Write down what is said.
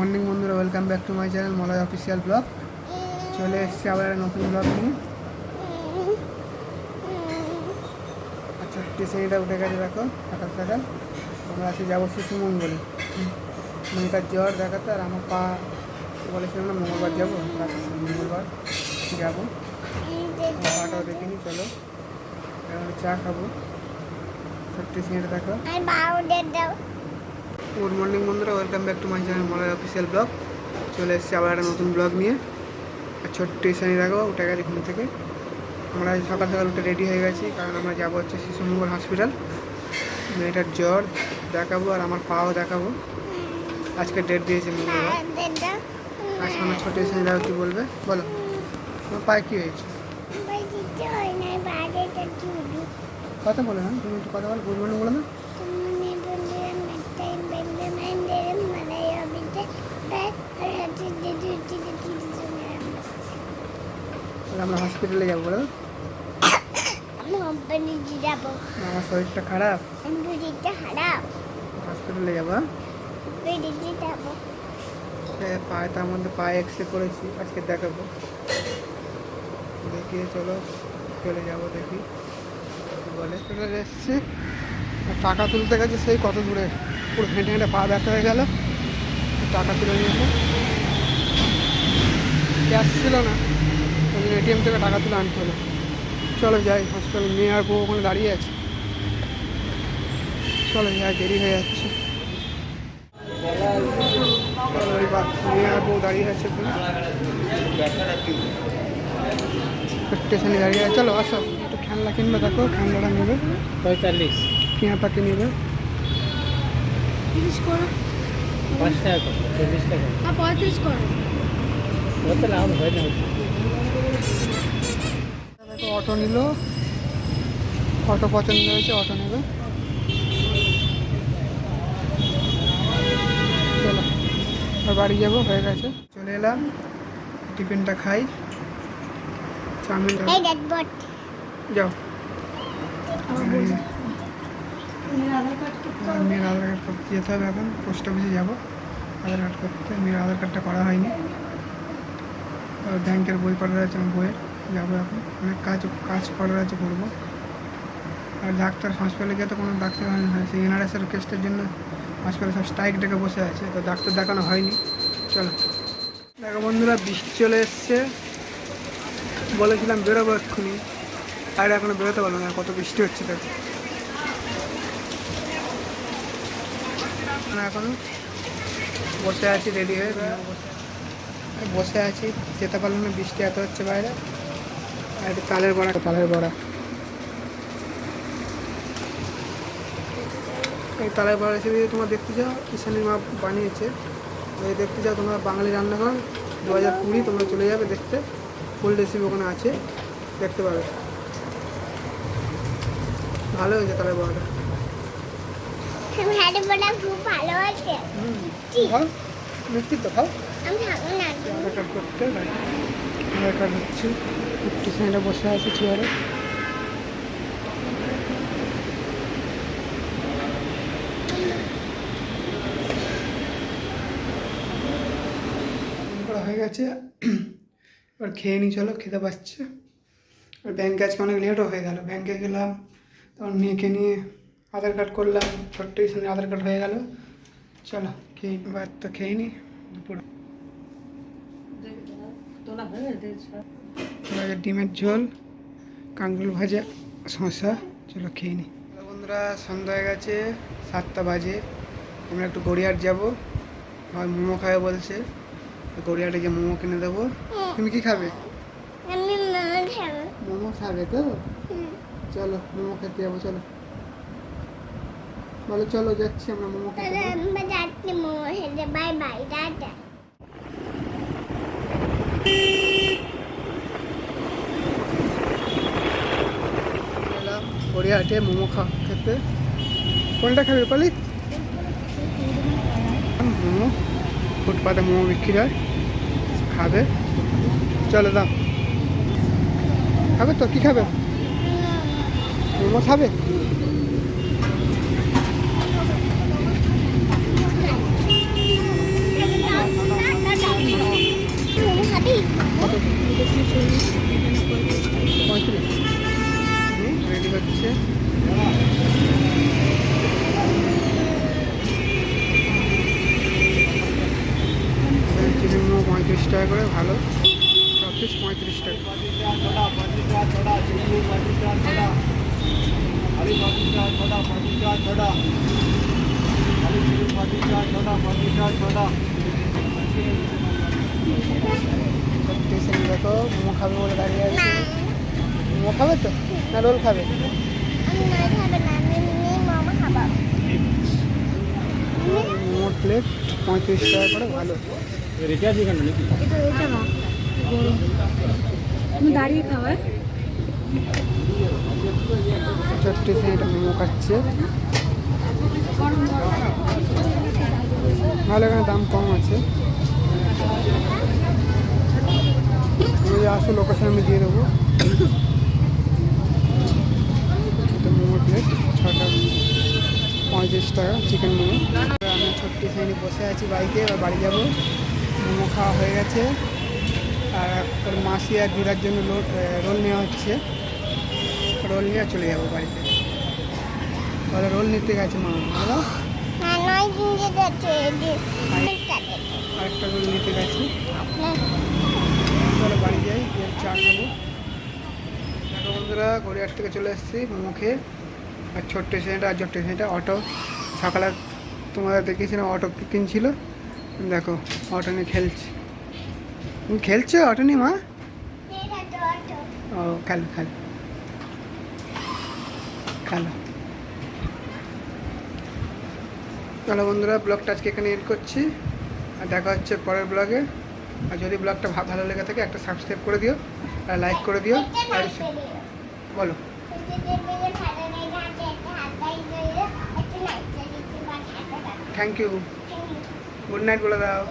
Morning বন্ধুরা, welcome back to my channel Malay official blog. চলে এসেছি আবার একটা নতুন ব্লগ নিয়ে। আচ্ছা, স্টেশনটা উঠে গেছে, দেখো সকাল সকাল আমরা আজকে যাবো শিশু মঙ্গলে। মেয়েটার জ্বর দেখাতে, আর আমার পা বলেছিলাম না মঙ্গলবার যাবো, মঙ্গলবার যাবো। পাটাও দেখিনি, চলো এখন চা খাবো। স্টেশনটা দেখো। গুড মর্নিং বন্ধুরা, welcome back to my channel Malay official blog. চলে এসেছি আবার একটা নতুন ব্লগ নিয়ে। আর ছোট্ট ইসানি দেখো উঠে গেছে ঘুম থেকে। আমরা সকাল সকাল উঠে রেডি হয়ে গেছি, কারণ আমরা যাবো হচ্ছে শিশু মঙ্গল হসপিটাল। মেয়েটার জ্বর দেখাবো আর আমার পাও দেখাবো। আজকে ডেট দিয়েছে মঙ্গলবার। আজকে আমার ছোট ইসানি দেখো কী বলবে, বলো তোমার পায়ে কী হয়েছে? কথা বলে না, তুমি একটু কথা বলো, গুড মর্নিং বলে না। আমরা হসপিটালে যাবো, বলো আমার শরীরটা খারাপ, হসপিটালে যাবো। পায়ে, তার মধ্যে পায়ে এক্সরে করেছি, আজকে দেখাবো। দেখিয়ে চলো চলে যাবো, দেখি বলে। চলে এসছি, টাকা তুলতে গেছে সেই কত দূরে, পুরো হেঁটে হেঁটে পা ব্যথা হয়ে গেল। টাকা তুলে নিয়েছে, ক্যাশ ছিল না, ওই জন্য এটিএম থেকে টাকা তুলে আনতে হলো। চলো যাই হসপিটাল, মেয়ে আর বউ ওখানে দাঁড়িয়ে আছে। চলো যাই, দেরি হয়ে যাচ্ছে। চলো এবার মেয়ে আর বউ দাঁড়িয়ে আছে স্টেশনে দাঁড়িয়ে আছে। চলো আসো, একটু খেলনা কিনবে, দেখো খেলনাটা নেবে 45 পেঁয়াটাকে নেবে 30 করো, 5 টাকা 40 টাকা আর 35 করো। কত লাভ হয় না। দেখো অটো নিল, অটো পছন্দ হয়েছে, অটো নেবে। চলো আর বাড়ি যাবো, হয়ে গেছে। চলে এলাম, টিফিনটা খাই। চাউমিন যাও, মেয়ের আধার কার্ড করতে যেতে হবে। এখন পোস্ট অফিসে যাবো আধার কার্ড করতে। মেয়ের আধার কার্ডটা করা হয়নি। ব্যাংকের বই করার আছে, আমার বইয়ের যাবো। এখন অনেক কাজ করার আছে, করবো। আর ডাক্তার হসপিটালে গিয়ে তো কোনো ডাক্তার হয় না, সেই এনআরএসের কেসটার জন্য হসপিটালে সব স্ট্রাইক ডেকে বসে আছে, তো ডাক্তার দেখানো হয়নি। চলো দেখো বন্ধুরা, বৃষ্টি চলে এসছে। বলেছিলাম বেরোবো এক্ষুনি, আর এখনো বেরোতে পারবো না, কত বৃষ্টি হচ্ছে দেখো। এখনো বসে আছি রেডি হয়ে, বসে আছি, যেতে পারলাম না, বৃষ্টি এত হচ্ছে বাইরে। আর একটু তালের বড়া এই তালের বড়া রেসিপি তোমরা দেখতে চাও, ঈশানীর মা বানিয়েছে। যদি দেখতে চাও তোমরা বাঙালি রান্নাঘর 2020, তোমরা চলে যাবে দেখতে, ফুল রেসিপি ওখানে আছে, দেখতে পাবে। ভালো হয়েছে তালের বড়াটা। খুব ভালো আছে। খাও, মিষ্টি তো খাও। আমি খাবো না। আধার কার্ড করতে, আধার কার্ড হচ্ছে। স্টেশনে বসে আছে চেয়ারে। হয়ে গেছে, এবার খেয়ে নিই, চলো খেতে পাচ্ছে। আর ব্যাংকে আজকে অনেক লেটও হয়ে গেল, ব্যাংকে গেলাম, তখন মেয়েকে নিয়ে আধার কার্ড করলাম, ছোট্ট স্থানে আধার কার্ড হয়ে গেল। চলো খেয়ে এবার তো খেয়ে নিই দুপুর। ডিমের ঝোল, কাঁকরোল ভাজা, শসা। চলো খেয়ে নিই। বন্ধুরা সন্ধ্যা হয়ে গেছে, 7টা বাজে। আমরা একটু গড়িয়াহাট যাবো, আমার মোমো খাবে বলছে, গড়িয়াহাটে গিয়ে মোমো কিনে দেবো। তুমি কি খাবে? আমি মোমো খাবো। মোমো খাবে তো? চলো মোমো খেতে যাবো, চলো বলো, চলো যাচ্ছি আমরা মোমো খেতে। আমরা যাচ্ছি মোমো খেতে, বাই বাই, টাটা। এলাম গড়িয়াহাটে মোমো খেতে। কোনটা খাবে পালি? মোমো, ফুটপাতে মোমো বিক্রি হয়, খাবে। চলো দাও, খাবে তো? কি খাবে? মোমো খাবে? টাকা করে, ভালো। সব পিস 35 টাকা। স্টেশন দেখো, মোমো খাবে বলে দাঁড়িয়ে আছে। না মোমো খাবে তো না রোল খাবে? আমি নয় খাবে না, আমি এমনি মোমো খাবো। মোমোর প্লেট 35 টাকা করে, ভালো। রিচার্জ এখানে নাকি? এটা এটা না গরম তুমি দাঁড়িয়ে খাওয়া ছোট্ট এটা মোমো খাচ্ছে, ভালো। এখানে দাম কম আছে। যদি আসো লোকেশন আমি দিয়ে দেবো। এটা মোমো প্লেট 35 টাকা, চিকেন মোমো। আমি ছোট্ট শ্রেণী বসে আছি বাইকে, এবার বাড়ি যাবো। মোমো খাওয়া হয়ে গেছে, আর ওর মাসি আর দিদার জন্য রোল নেওয়া হচ্ছে। রোল নিয়ে চলে যাবো বাড়িতে। ওরা রোল নিতে গেছে মা, ভালো। হ্যাঁ, নয় দিন যাচ্ছে আরেকটা রোল নিতে গেছে। চলো বাড়ি যাই, গিয়ে চা খাবো। দেখো বন্ধুরা, গড়িয়াহাট থেকে চলে এসেছি মোমো খেয়ে। আর ছোট্ট স্টেশনটা আর ছোট্ট স্টেশনটা অটো, সকালে তোমাদের দেখেছিলাম অটো কিনছিল। দেখো অটো নিয়ে খেলছে। তুমি খেলছো অটো নিয়ে মা? ও খেলো খেলো খেলো। চলো বন্ধুরা, ব্লগটা আজকে এখানে এন্ড করছি, আর দেখা হচ্ছে পরের ব্লগে। আর যদি ব্লগটা ভালো লেগে থাকে একটা সাবস্ক্রাইব করে দিও, আর লাইক করে দিও। আর বলো, থ্যাংক ইউ, গুড নাইট বলে দাও।